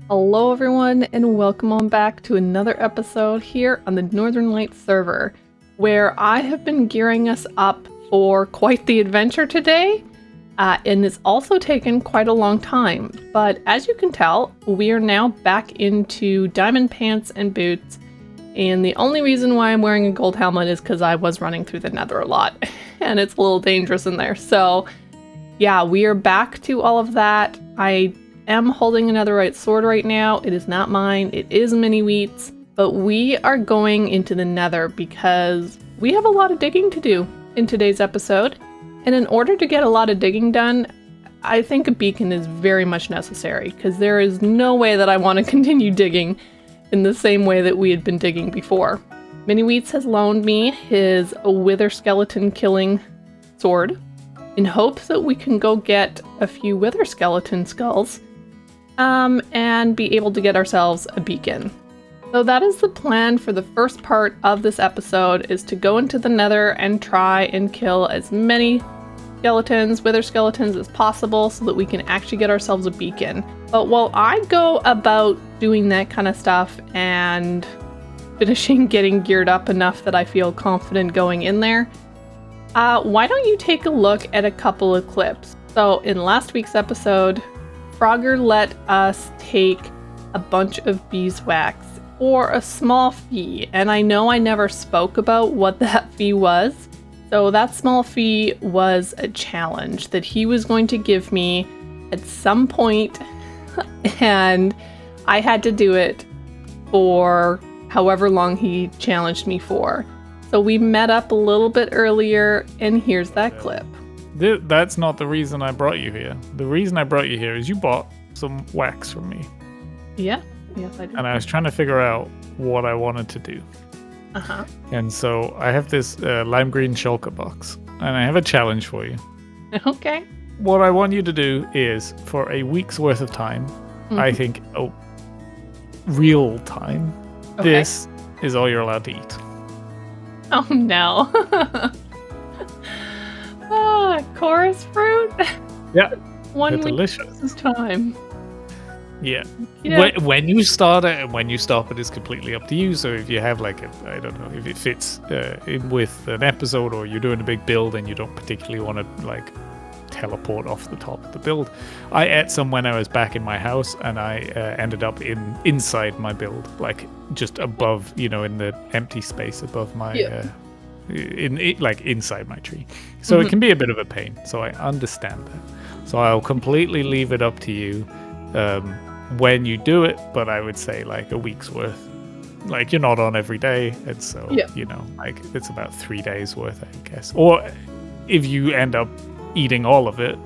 Hello everyone, and welcome on back to another episode here on the Northern Lights server, where I have been gearing us up for quite the adventure today, and it's also taken quite a long time, but as you can tell, we are now back into diamond pants and boots, and the only reason why I'm wearing a gold helmet is because I was running through the nether a lot, and it's a little dangerous in there, so yeah, we are back to all of that. I am holding a netherite sword right now. It is not mine. It is Mini Wheat's. But we are going into the nether because we have a lot of digging to do in today's episode. And in order to get a lot of digging done, I think a beacon is very much necessary because there is no way that I want to continue digging in the same way that we had been digging before. Mini Wheats has loaned me his wither skeleton killing sword in hopes that we can go get a few wither skeleton skulls and be able to get ourselves a beacon. So that is the plan for the first part of this episode, is to go into the nether and try and kill as many wither skeletons as possible so that we can actually get ourselves a beacon. But while I go about doing that kind of stuff and finishing getting geared up enough that I feel confident going in there, why don't you take a look at a couple of clips? So in last week's episode, Frogger let us take a bunch of beeswax for a small fee, and I know I never spoke about what that fee was. So that small fee was a challenge that he was going to give me at some point, and I had to do it for however long he challenged me for. So we met up a little bit earlier, and here's that clip. That's not the reason I brought you here. The reason I brought you here is you bought some wax from me. Yeah, yes I did. And I was trying to figure out what I wanted to do. Uh-huh. And so I have this lime green shulker box, and I have a challenge for you. Okay. What I want you to do is, for a week's worth of time, I think, real time, this is all you're allowed to eat. Oh no. Chorus fruit? Yeah. 1 week delicious. is time. Yeah. When you start it and when you stop it is completely up to you. So if you have I don't know, if it fits in with an episode, or you're doing a big build and you don't particularly want to teleport off the top of the build. I ate some when I was back in my house, and I ended up inside my build, just above, in the empty space above my inside my tree. So it can be a bit of a pain. So I understand that. So I'll completely leave it up to you when you do it, but I would say a week's worth. You're not on every day, and so it's about 3 days worth, I guess. Or if you end up eating all of it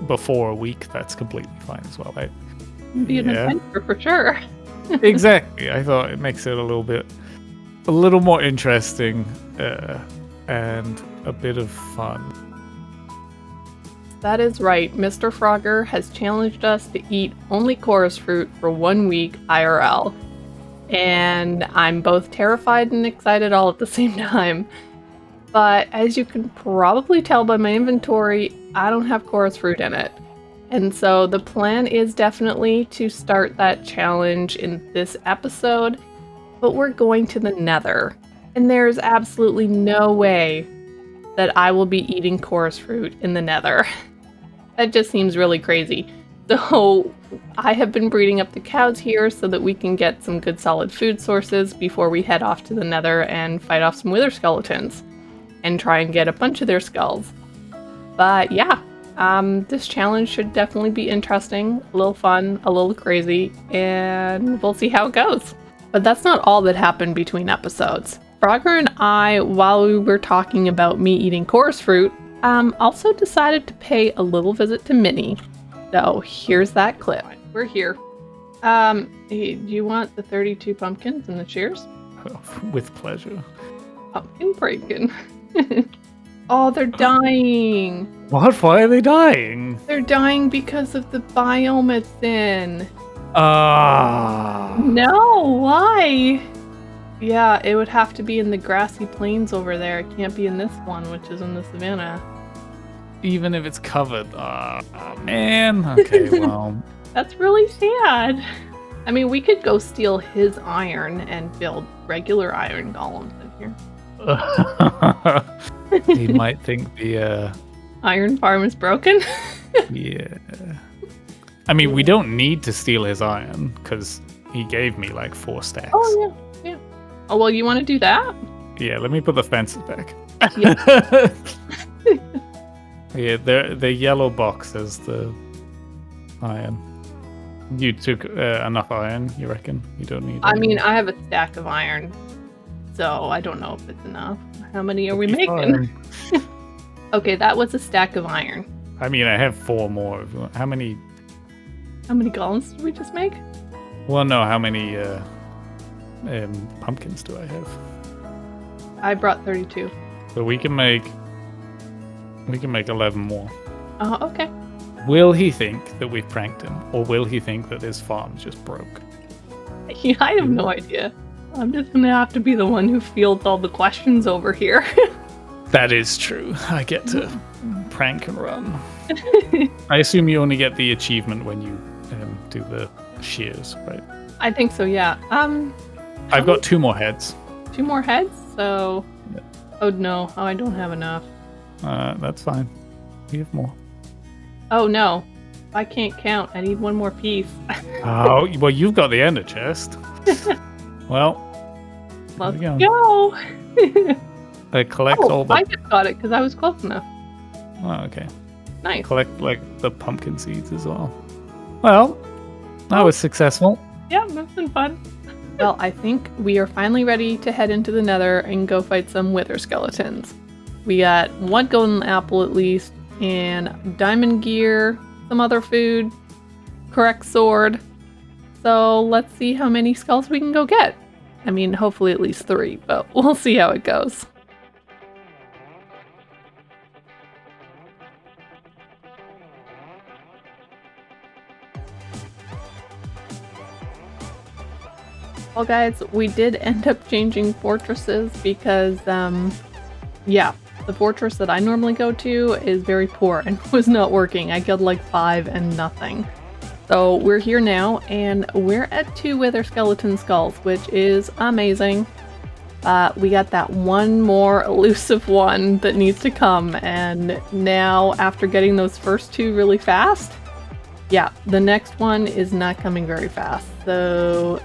before a week, that's completely fine as well. Be an adventure for sure. Exactly. I thought it makes it a little more interesting and a bit of fun. That is right. Mr. Frogger has challenged us to eat only chorus fruit for 1 week IRL. And I'm both terrified and excited all at the same time. But as you can probably tell by my inventory, I don't have chorus fruit in it. And so the plan is definitely to start that challenge in this episode, but we're going to the nether. And there's absolutely no way that I will be eating chorus fruit in the nether. That just seems really crazy. So I have been breeding up the cows here so that we can get some good solid food sources before we head off to the nether and fight off some wither skeletons and try and get a bunch of their skulls. But yeah, this challenge should definitely be interesting, a little fun, a little crazy, and we'll see how it goes. But that's not all that happened between episodes. Frogger and I, while we were talking about me eating chorus fruit, also decided to pay a little visit to Minnie. So here's that clip. We're here. Hey, do you want the 32 pumpkins and the shears? With pleasure. Pumpkin breaking. Oh, they're dying. What? Why are they dying? They're dying because of the biome it's in. No, why? Yeah, it would have to be in the grassy plains over there. It can't be in this one, which is in the savannah. Even if it's covered. Man. Okay, well. That's really sad. I mean, we could go steal his iron and build regular iron golems in here. He might think the iron farm is broken. Yeah. I mean, we don't need to steal his iron because he gave me like 4 stacks. Oh yeah. Oh well, you want to do that? Yeah, let me put the fences back. Yeah. Yeah, the yellow box is the iron. You took enough iron, you reckon? You don't need I mean, I have a stack of iron, so I don't know if it's enough. How many are we making? Okay, that was a stack of iron. I mean, I have 4 more. How many golems did we just make? Well, no, how many pumpkins do I have? I brought 32. So we can make 11 more. Oh, okay. Will he think that we've pranked him, or will he think that his farm's just broke? Yeah, I have no idea. I'm just gonna have to be the one who fields all the questions over here. That is true. I get to prank and run. I assume you only get the achievement when you do the shears, right? I think so, yeah. I've got 2 more heads. 2 more heads? So... Yeah. Oh no, I don't have enough. That's fine. We have more. Oh no, I can't count. I need 1 more piece. Oh, well, you've got the ender chest. Well, let's go. Collect all the... I just got it because I was close enough. Oh, okay. Nice. Collect, like, the pumpkin seeds as well. Well, that was successful. Yeah, that's been fun. Well, I think we are finally ready to head into the nether and go fight some wither skeletons. We got 1 golden apple at least, and diamond gear, some other food, correct sword. So let's see how many skulls we can go get. I mean, hopefully at least 3, but we'll see how it goes. Well guys, we did end up changing fortresses because, yeah, the fortress that I normally go to is very poor and was not working. I killed like 5 and nothing. So we're here now, and we're at 2 wither skeleton skulls, which is amazing. We got that 1 more elusive one that needs to come, and now after getting those first 2 really fast, yeah, the next one is not coming very fast. So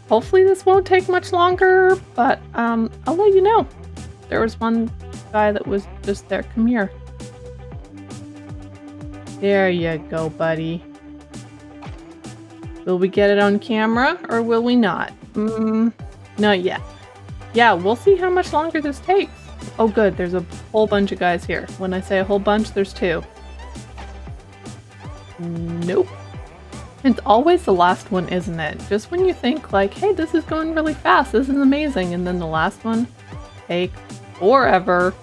hopefully this won't take much longer, but I'll let you know. There was one guy that was just there. Come here. There you go, buddy. Will we get it on camera or will we not? Not yet. Yeah, we'll see how much longer this takes. Oh good, there's a whole bunch of guys here. When I say a whole bunch, there's 2. Nope. It's always the last one, isn't it? Just when you think like, hey, this is going really fast, this is amazing, and then the last one takes forever.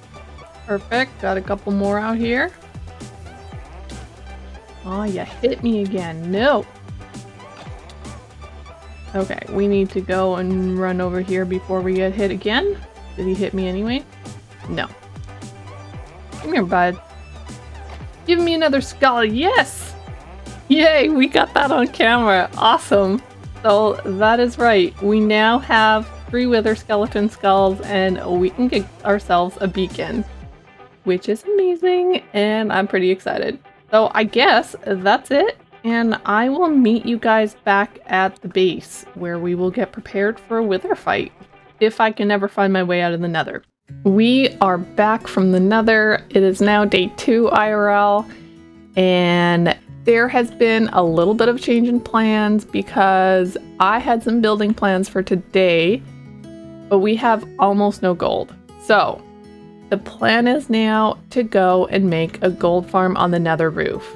Perfect, got a couple more out here. Oh, you hit me again. No. Okay, we need to go and run over here before we get hit again. Did he hit me anyway? No. Come here, bud. Give me another skull. Yes! Yay, we got that on camera. Awesome. So that is right. We now have 3 wither skeleton skulls and we can get ourselves a beacon, which is amazing, and I'm pretty excited. So I guess that's it. And I will meet you guys back at the base, where we will get prepared for a wither fight, if I can ever find my way out of the nether. We are back from the nether. It is now day 2 IRL, and there has been a little bit of change in plans because I had some building plans for today, but we have almost no gold. So the plan is now to go and make a gold farm on the nether roof.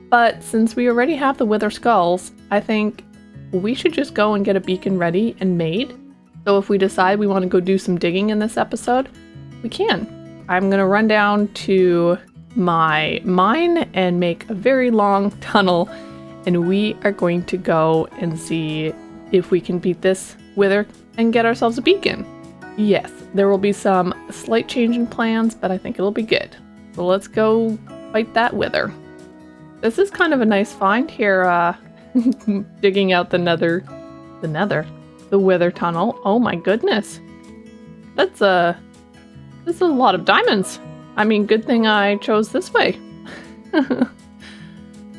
But since we already have the wither skulls, I think we should just go and get a beacon ready and made. So if we decide we want to go do some digging in this episode, we can. I'm going to run down to my mine and make a very long tunnel, and we are going to go and see if we can beat this wither and get ourselves a beacon. Yes, there will be some slight change in plans, but I think it'll be good. So let's go fight that wither. This is kind of a nice find here Digging out the wither tunnel. Oh my goodness. That's a lot of diamonds. I mean, good thing I chose this way. Oh,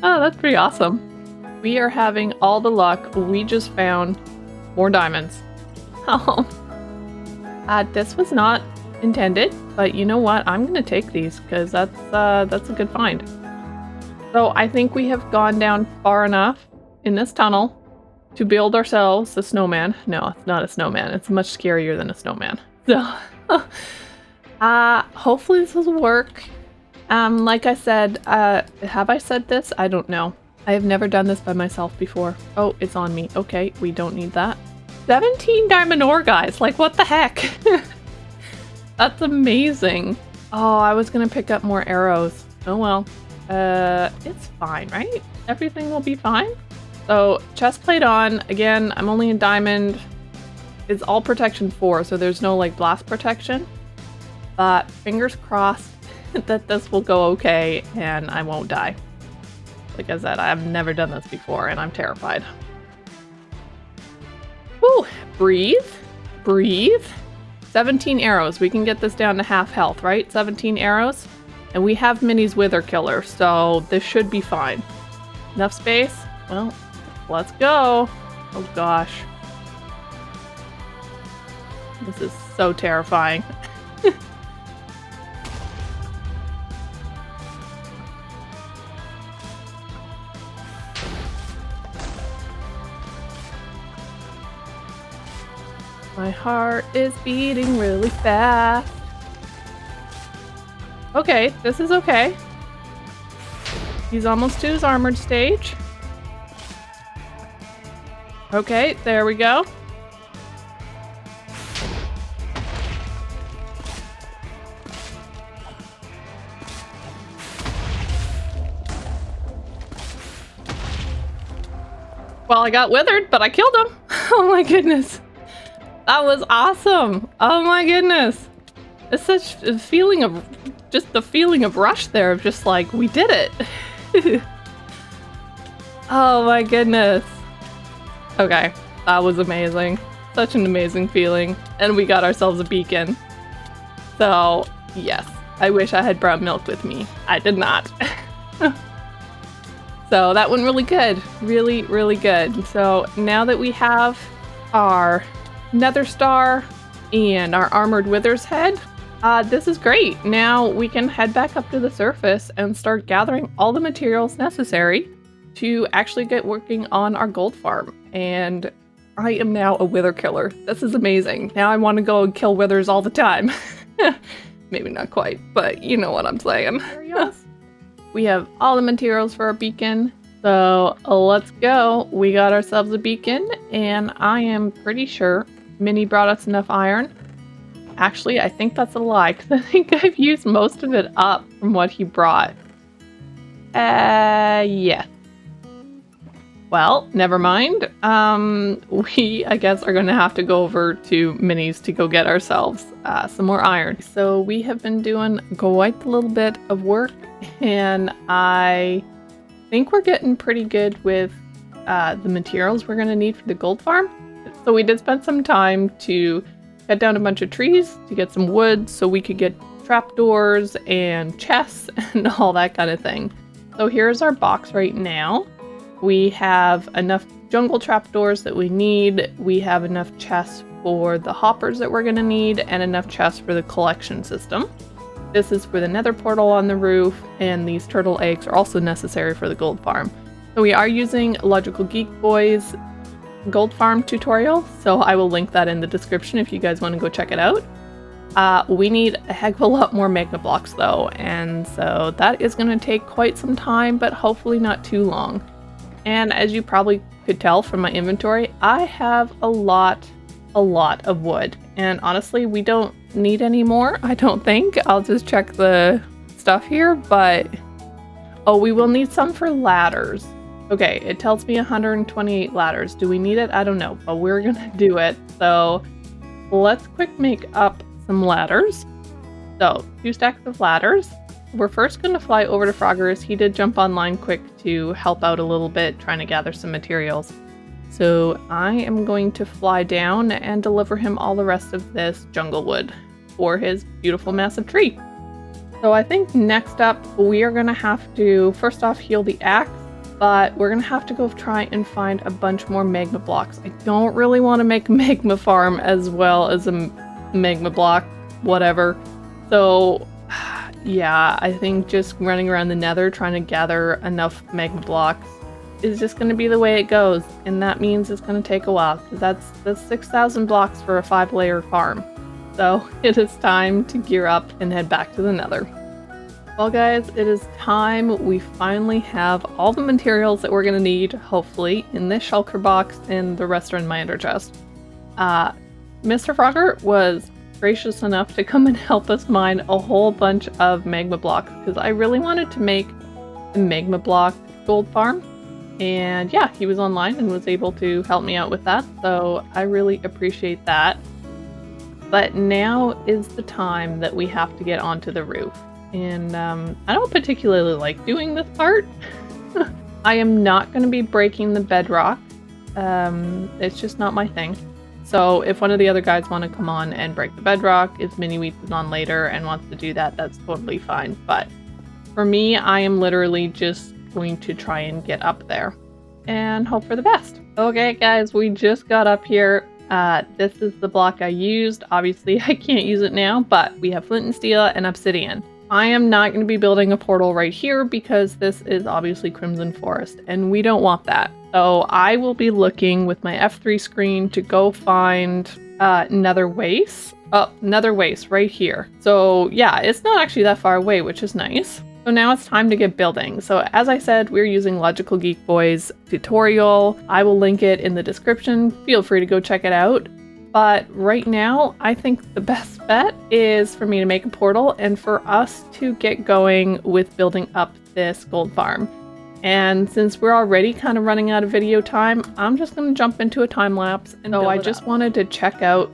that's pretty awesome. We are having all the luck. We just found more diamonds. Oh. This was not intended, but you know what? I'm gonna take these because that's a good find. So I think we have gone down far enough in this tunnel to build ourselves a snowman. No, it's not a snowman. It's much scarier than a snowman. So, hopefully this will work. Like I said, have I said this? I don't know. I have never done this by myself before. Oh, it's on me. Okay, we don't need that. 17 diamond ore, guys. Like, what the heck? That's amazing. Oh, I was gonna pick up more arrows. Oh well. It's fine, right? Everything will be fine. So, chest plate on. Again, I'm only in diamond. It's all protection 4, so there's no, like, blast protection. But fingers crossed that this will go okay and I won't die. Like I said, I've never done this before and I'm terrified. Whew, breathe, breathe. 17 arrows. We can get this down to half health, right? 17 arrows. And we have Minnie's Wither Killer, so this should be fine. Enough space? Well, let's go. Oh gosh. This is so terrifying. My heart is beating really fast. Okay, this is okay. He's almost to his armored stage. Okay, there we go. Well, I got withered, but I killed him. Oh my goodness. That was awesome. Oh my goodness. It's such a feeling of, just the feeling of rush there of just like, we did it. Oh my goodness. Okay, that was amazing. Such an amazing feeling. And we got ourselves a beacon. So, yes, I wish I had brought milk with me. I did not. So that went really good. Really, really good. So now that we have our Nether Star and our Armored Wither's Head, this is great. Now we can head back up to the surface and start gathering all the materials necessary to actually get working on our gold farm. And I am now a wither killer. This is amazing. Now I want to go and kill withers all the time. Maybe not quite, but you know what I'm saying. We have all the materials for our beacon. So let's go. We got ourselves a beacon, and I am pretty sure Minnie brought us enough iron. Actually, I think that's a lie, because I think I've used most of it up from what he brought. Yeah. Well, never mind. We, I guess, are going to have to go over to Minnie's to go get ourselves some more iron. So we have been doing quite a little bit of work, and I think we're getting pretty good with the materials we're going to need for the gold farm. So we did spend some time to cut down a bunch of trees to get some wood so we could get trapdoors and chests and all that kind of thing. So here's our box right now. We have enough jungle trapdoors that we need. We have enough chests for the hoppers that we're going to need and enough chests for the collection system. This is for the nether portal on the roof, and these turtle eggs are also necessary for the gold farm. So we are using Logical Geek Boy's gold farm tutorial, so I will link that in the description if you guys want to go check it out. We need a heck of a lot more magma blocks though, and so that is going to take quite some time, but hopefully not too long. And as you probably could tell from my inventory, I have a lot of wood, and honestly we don't need any more, I don't think. I'll just check the stuff here, but oh, we will need some for ladders. Okay, it tells me 128 ladders. Do we need it? I don't know, but we're gonna do it. So let's quick make up some ladders. So 2 stacks of ladders. we're first going to fly over to Frogger's. He did jump online quick to help out a little bit, trying to gather some materials. So I am going to fly down and deliver him all the rest of this jungle wood for his beautiful massive tree. So I think next up we are going to have to first off heal the axe, but we're going to have to go try and find a bunch more magma blocks. I don't really want to make a magma farm as well as a magma block, whatever. So yeah, I think just running around the nether trying to gather enough magma blocks is just going to be the way it goes. And that means it's going to take a while because that's 6,000 blocks for a 5-layer farm. So it is time to gear up and head back to the nether. Well guys, it is time. We finally have all the materials that we're going to need, hopefully, in this shulker box and the rest are in my ender chest. Mr. Frogger was gracious enough to come and help us mine a whole bunch of magma blocks because I really wanted to make a magma block gold farm. And yeah, he was online and was able to help me out with that, so I really appreciate that. But now is the time that we have to get onto the roof. And I don't particularly like doing this part. I am not going to be breaking the bedrock. It's just not my thing. So if one of the other guys want to come on and break the bedrock, if Mini-Wheats is on later and wants to do that, that's totally fine. But for me, I am literally just going to try and get up there and hope for the best. Okay guys, we just got up here. This is the block I used. Obviously I can't use it now, but we have flint and steel and obsidian. I am not going to be building a portal right here because this is obviously Crimson Forest and we don't want that. So I will be looking with my F3 screen to go find nether waste. Oh, nether waste right here. So yeah, it's not actually that far away, which is nice. So now it's time to get building. So as I said, we're using Logical Geek Boy's tutorial. I will link it in the description. Feel free to go check it out. But right now, I think the best bet is for me to make a portal and for us to get going with building up this gold farm. And since we're already kind of running out of video time, I'm just going to jump into a time lapse. And so I just wanted to check out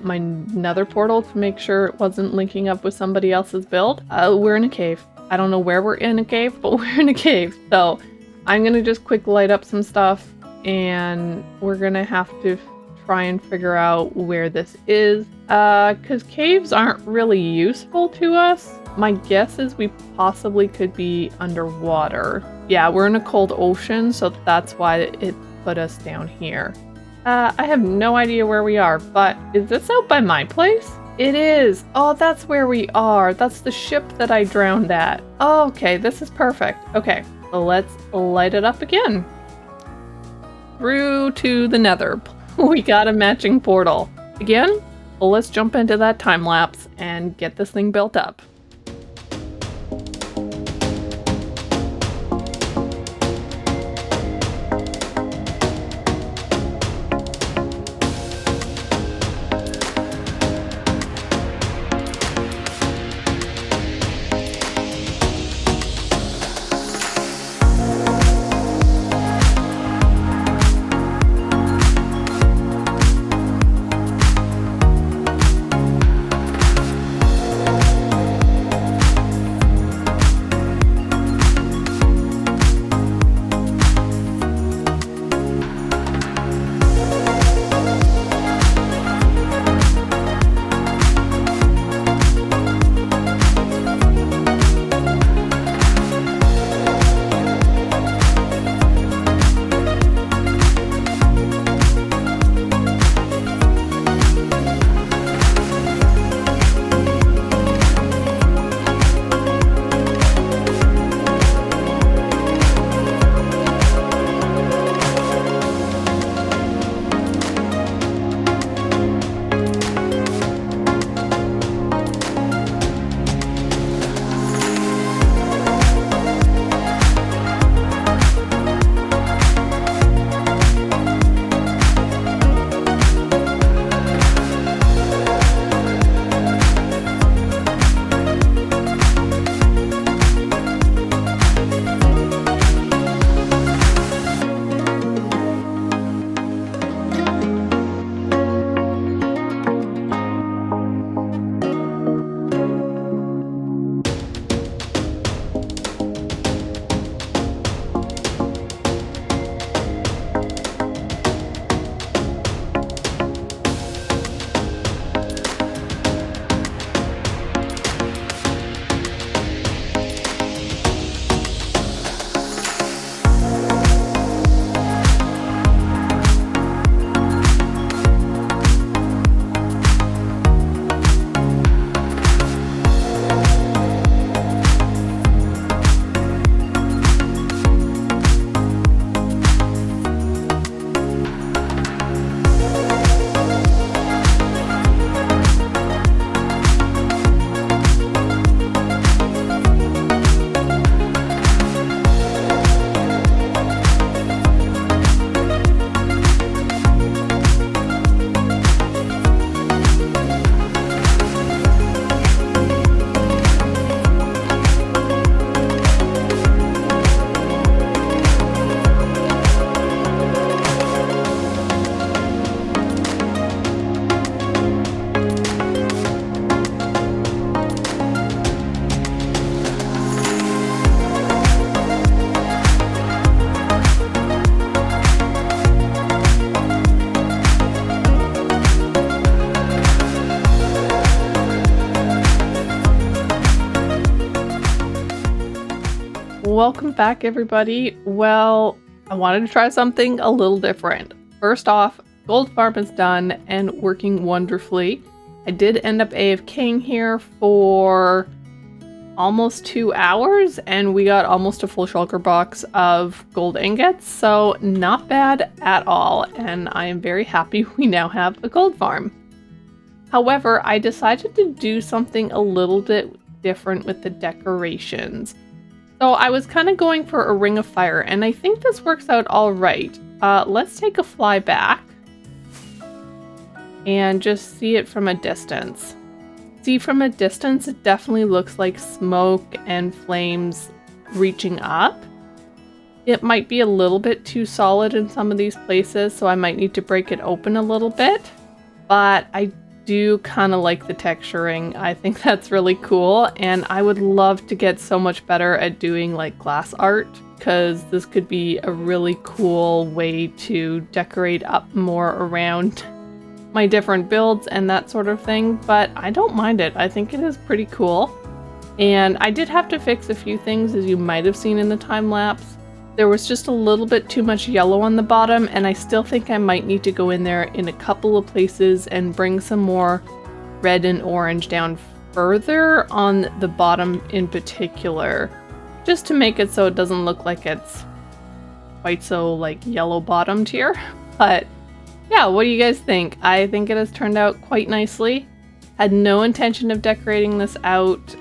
my nether portal to make sure it wasn't linking up with somebody else's build. We're in a cave. I don't know where we're in a cave, but we're in a cave. So I'm going to just quick light up some stuff and we're going to have to try and figure out where this is. Because caves aren't really useful to us. My guess is we possibly could be underwater. Yeah, we're in a cold ocean, so that's why it put us down here. I have no idea where we are, but is this out by my place? It is! Oh, that's where we are. That's the ship that I drowned at. Oh, okay, this is perfect. Okay, so let's light it up again. Through to the nether. We got a matching portal. Again, well, let's jump into that time lapse and get this thing built up. welcome back, everybody. Well, I wanted to try something a little different. First off, Gold Farm is done and working wonderfully. I did end up AFKing here for almost 2 hours, and we got almost a full shulker box of gold ingots, so not bad at all, and I am very happy we now have a gold farm. However, I decided to do something a little bit different with the decorations. So I was kind of going for a ring of fire, and I think this works out all right. Let's take a fly back and just see it from a distance. See, from a distance, it definitely looks like smoke and flames reaching up. It might be a little bit too solid in some of these places, so I might need to break it open a little bit. But I do kind of like the texturing. I think that's really cool, and I would love to get so much better at doing like glass art, because this could be a really cool way to decorate up more around my different builds and that sort of thing, but I don't mind it. I think it is pretty cool. And I did have to fix a few things, as you might have seen in the time lapse. There was just a little bit too much yellow on the bottom, and I still think I might need to go in there in a couple of places and bring some more red and orange down further on the bottom in particular, just to make it so it doesn't look like it's quite so like yellow bottomed here. But yeah, what do you guys think? I think it has turned out quite nicely. Had no intention of decorating this out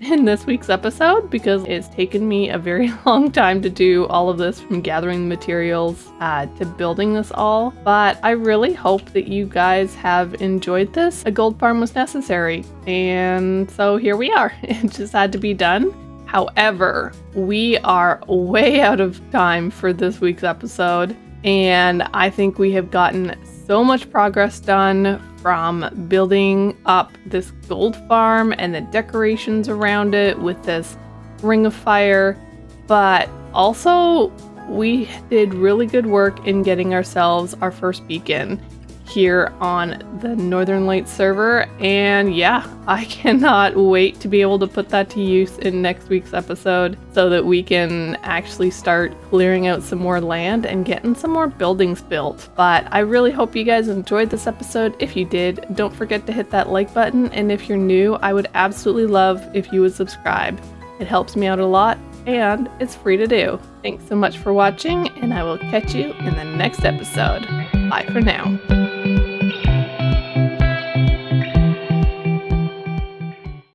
in this week's episode, because it's taken me a very long time to do all of this, from gathering the materials to building this all. But I really hope that you guys have enjoyed this. A gold farm was necessary, and so here we are. It just had to be done. However, we are way out of time for this week's episode. And I think we have gotten so much progress done, from building up this gold farm and the decorations around it with this ring of fire. But also, we did really good work in getting ourselves our first beacon here on the Northern Lights server. And yeah, I cannot wait to be able to put that to use in next week's episode, so that we can actually start clearing out some more land and getting some more buildings built. But I really hope you guys enjoyed this episode. If you did, don't forget to hit that like button, and if you're new, I would absolutely love if you would subscribe. It helps me out a lot, and it's free to do. Thanks so much for watching, and I will catch you in the next episode. Bye for now.